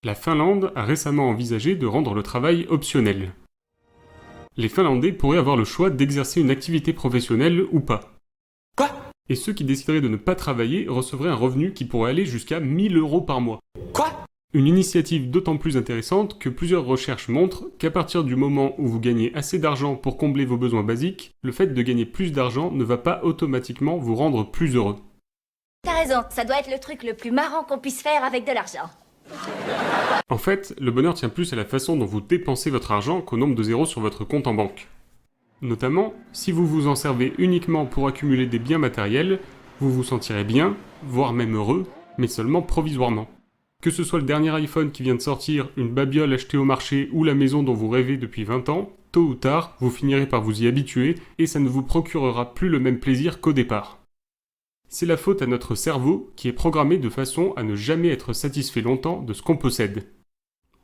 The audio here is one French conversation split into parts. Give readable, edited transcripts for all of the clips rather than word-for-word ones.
La Finlande a récemment envisagé de rendre le travail optionnel. Les Finlandais pourraient avoir le choix d'exercer une activité professionnelle ou pas. Quoi? Et ceux qui décideraient de ne pas travailler recevraient un revenu qui pourrait aller jusqu'à 1000 € par mois. Quoi? Une initiative d'autant plus intéressante que plusieurs recherches montrent qu'à partir du moment où vous gagnez assez d'argent pour combler vos besoins basiques, le fait de gagner plus d'argent ne va pas automatiquement vous rendre plus heureux. T'as raison, ça doit être le truc le plus marrant qu'on puisse faire avec de l'argent. En fait, le bonheur tient plus à la façon dont vous dépensez votre argent qu'au nombre de zéros sur votre compte en banque. Notamment, si vous vous en servez uniquement pour accumuler des biens matériels, vous vous sentirez bien, voire même heureux, mais seulement provisoirement. Que ce soit le dernier iPhone qui vient de sortir, une babiole achetée au marché ou la maison dont vous rêvez depuis 20 ans, tôt ou tard, vous finirez par vous y habituer et ça ne vous procurera plus le même plaisir qu'au départ. C'est la faute à notre cerveau qui est programmé de façon à ne jamais être satisfait longtemps de ce qu'on possède.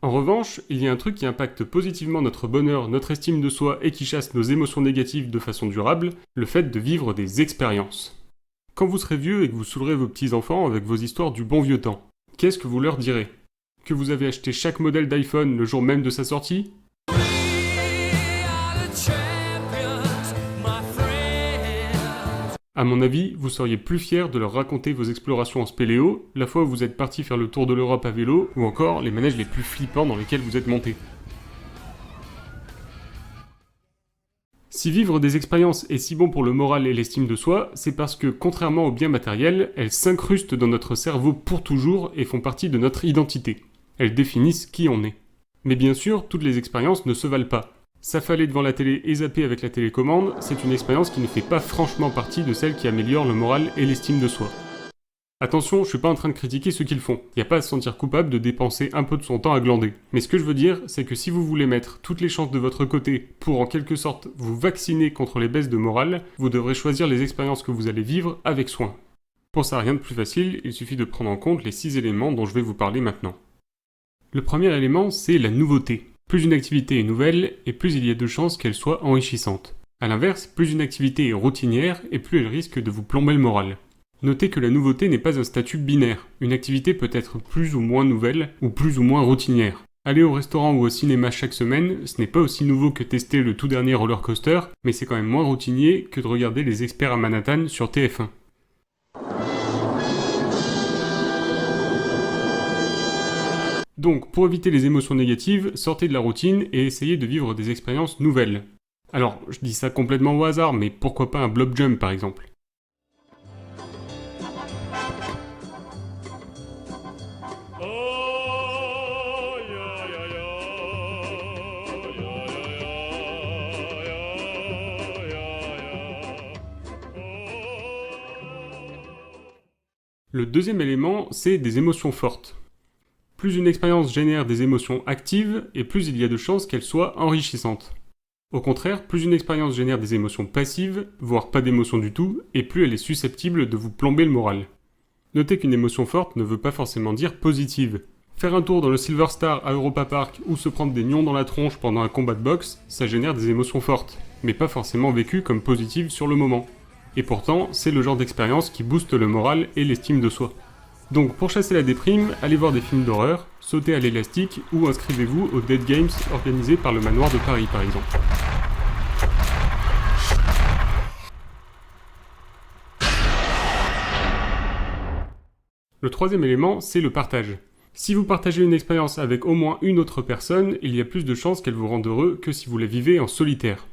En revanche, il y a un truc qui impacte positivement notre bonheur, notre estime de soi et qui chasse nos émotions négatives de façon durable, le fait de vivre des expériences. Quand vous serez vieux et que vous saoulerez vos petits-enfants avec vos histoires du bon vieux temps, qu'est-ce que vous leur direz? Que vous avez acheté chaque modèle d'iPhone le jour même de sa sortie? À mon avis, vous seriez plus fiers de leur raconter vos explorations en spéléo, la fois où vous êtes parti faire le tour de l'Europe à vélo, ou encore les manèges les plus flippants dans lesquels vous êtes monté. Si vivre des expériences est si bon pour le moral et l'estime de soi, c'est parce que, contrairement aux biens matériels, elles s'incrustent dans notre cerveau pour toujours et font partie de notre identité. Elles définissent qui on est. Mais bien sûr, toutes les expériences ne se valent pas. S'affaler devant la télé et zapper avec la télécommande, c'est une expérience qui ne fait pas franchement partie de celles qui améliorent le moral et l'estime de soi. Attention, je suis pas en train de critiquer ceux qui le font. Y a pas à se sentir coupable de dépenser un peu de son temps à glander. Mais ce que je veux dire, c'est que si vous voulez mettre toutes les chances de votre côté pour en quelque sorte vous vacciner contre les baisses de morale, vous devrez choisir les expériences que vous allez vivre avec soin. Pour ça, rien de plus facile, il suffit de prendre en compte les 6 éléments dont je vais vous parler maintenant. Le premier élément, c'est la nouveauté. Plus une activité est nouvelle, et plus il y a de chances qu'elle soit enrichissante. A l'inverse, plus une activité est routinière, et plus elle risque de vous plomber le moral. Notez que la nouveauté n'est pas un statut binaire. Une activité peut être plus ou moins nouvelle, ou plus ou moins routinière. Aller au restaurant ou au cinéma chaque semaine, ce n'est pas aussi nouveau que tester le tout dernier roller coaster, mais c'est quand même moins routinier que de regarder les experts à Manhattan sur TF1. Donc, pour éviter les émotions négatives, sortez de la routine et essayez de vivre des expériences nouvelles. Alors, je dis ça complètement au hasard, mais pourquoi pas un blob jump par exemple? Le deuxième élément, c'est des émotions fortes. Plus une expérience génère des émotions actives, et plus il y a de chances qu'elle soit enrichissante. Au contraire, plus une expérience génère des émotions passives, voire pas d'émotions du tout, et plus elle est susceptible de vous plomber le moral. Notez qu'une émotion forte ne veut pas forcément dire positive. Faire un tour dans le Silver Star à Europa Park ou se prendre des nions dans la tronche pendant un combat de boxe, ça génère des émotions fortes, mais pas forcément vécues comme positives sur le moment. Et pourtant, c'est le genre d'expérience qui booste le moral et l'estime de soi. Donc pour chasser la déprime, allez voir des films d'horreur, sautez à l'élastique ou inscrivez-vous aux Dead Games organisés par le Manoir de Paris par exemple. Le troisième élément, c'est le partage. Si vous partagez une expérience avec au moins une autre personne, il y a plus de chances qu'elle vous rende heureux que si vous la vivez en solitaire.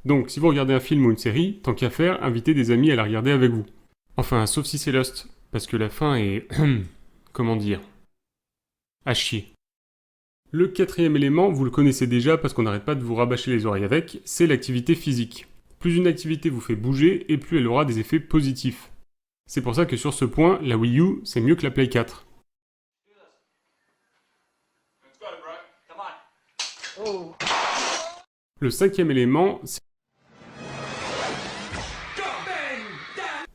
Donc si vous regardez un film ou une série, tant qu'à faire, invitez des amis à la regarder avec vous. Enfin, sauf si c'est Lost. Parce que la fin est... comment dire... à chier. Le quatrième élément, vous le connaissez déjà parce qu'on n'arrête pas de vous rabâcher les oreilles avec, c'est l'activité physique. Plus une activité vous fait bouger, et plus elle aura des effets positifs. C'est pour ça que sur ce point, la Wii U, c'est mieux que la Play 4. Le cinquième élément, c'est...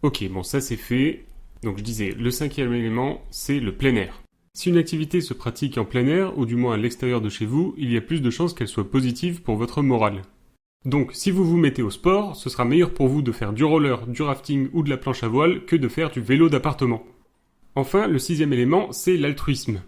Ok, bon ça c'est fait... Donc je disais, le cinquième élément, c'est le plein air. Si une activité se pratique en plein air, ou du moins à l'extérieur de chez vous, il y a plus de chances qu'elle soit positive pour votre morale. Donc si vous vous mettez au sport, ce sera meilleur pour vous de faire du roller, du rafting ou de la planche à voile que de faire du vélo d'appartement. Enfin, le sixième élément, c'est l'altruisme.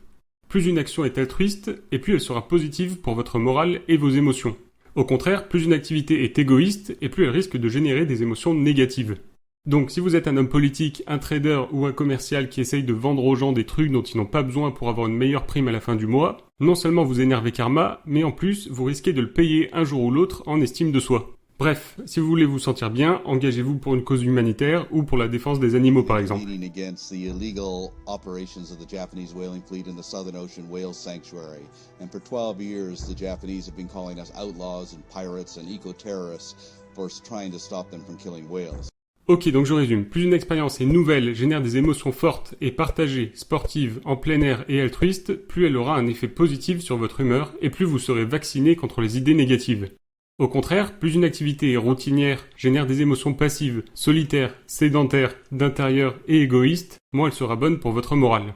Plus une action est altruiste, et plus elle sera positive pour votre morale et vos émotions. Au contraire, plus une activité est égoïste, et plus elle risque de générer des émotions négatives. Donc si vous êtes un homme politique, un trader ou un commercial qui essaye de vendre aux gens des trucs dont ils n'ont pas besoin pour avoir une meilleure prime à la fin du mois, non seulement vous énervez karma, mais en plus vous risquez de le payer un jour ou l'autre en estime de soi. Bref, si vous voulez vous sentir bien, engagez-vous pour une cause humanitaire ou pour la défense des animaux par exemple. Against the illegal operations of the Japanese whaling fleet in the Southern Ocean Whale Sanctuary. And for 12 years, the Japanese have been calling us outlaws and pirates and eco-terrorists for trying to stop them from killing whales. Ok, donc je résume. Plus une expérience est nouvelle, génère des émotions fortes et partagées, sportives, en plein air et altruistes, plus elle aura un effet positif sur votre humeur et plus vous serez vacciné contre les idées négatives. Au contraire, plus une activité est routinière, génère des émotions passives, solitaires, sédentaires, d'intérieur et égoïstes, moins elle sera bonne pour votre morale.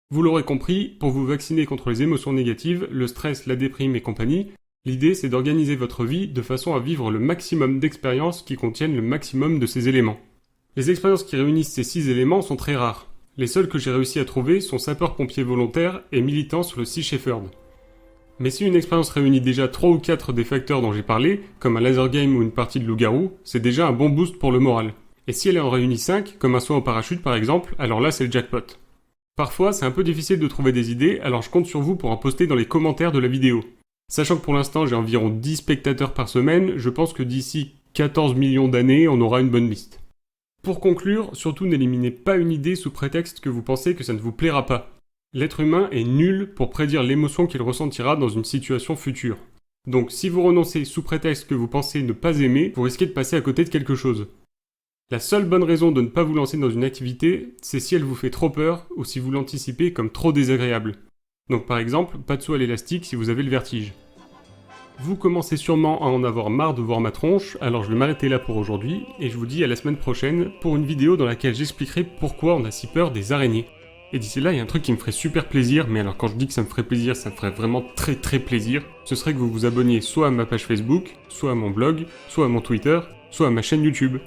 Vous l'aurez compris, pour vous vacciner contre les émotions négatives, le stress, la déprime et compagnie, l'idée c'est d'organiser votre vie de façon à vivre le maximum d'expériences qui contiennent le maximum de ces éléments. Les expériences qui réunissent ces 6 éléments sont très rares. Les seuls que j'ai réussi à trouver sont sapeurs-pompiers volontaires et militants sur le Sea Shepherd. Mais si une expérience réunit déjà 3 ou 4 des facteurs dont j'ai parlé, comme un laser game ou une partie de loup-garou, c'est déjà un bon boost pour le moral. Et si elle en réunit 5, comme un saut en parachute par exemple, alors là c'est le jackpot. Parfois c'est un peu difficile de trouver des idées, alors je compte sur vous pour en poster dans les commentaires de la vidéo. Sachant que pour l'instant j'ai environ 10 spectateurs par semaine, je pense que d'ici 14 millions d'années, on aura une bonne liste. Pour conclure, surtout n'éliminez pas une idée sous prétexte que vous pensez que ça ne vous plaira pas. L'être humain est nul pour prédire l'émotion qu'il ressentira dans une situation future. Donc si vous renoncez sous prétexte que vous pensez ne pas aimer, vous risquez de passer à côté de quelque chose. La seule bonne raison de ne pas vous lancer dans une activité, c'est si elle vous fait trop peur ou si vous l'anticipez comme trop désagréable. Donc par exemple, pas de saut à l'élastique si vous avez le vertige. Vous commencez sûrement à en avoir marre de voir ma tronche, alors je vais m'arrêter là pour aujourd'hui, et je vous dis à la semaine prochaine pour une vidéo dans laquelle j'expliquerai pourquoi on a si peur des araignées. Et d'ici là, il y a un truc qui me ferait super plaisir, mais alors quand je dis que ça me ferait plaisir, ça me ferait vraiment très très plaisir, ce serait que vous vous abonniez soit à ma page Facebook, soit à mon blog, soit à mon Twitter, soit à ma chaîne YouTube.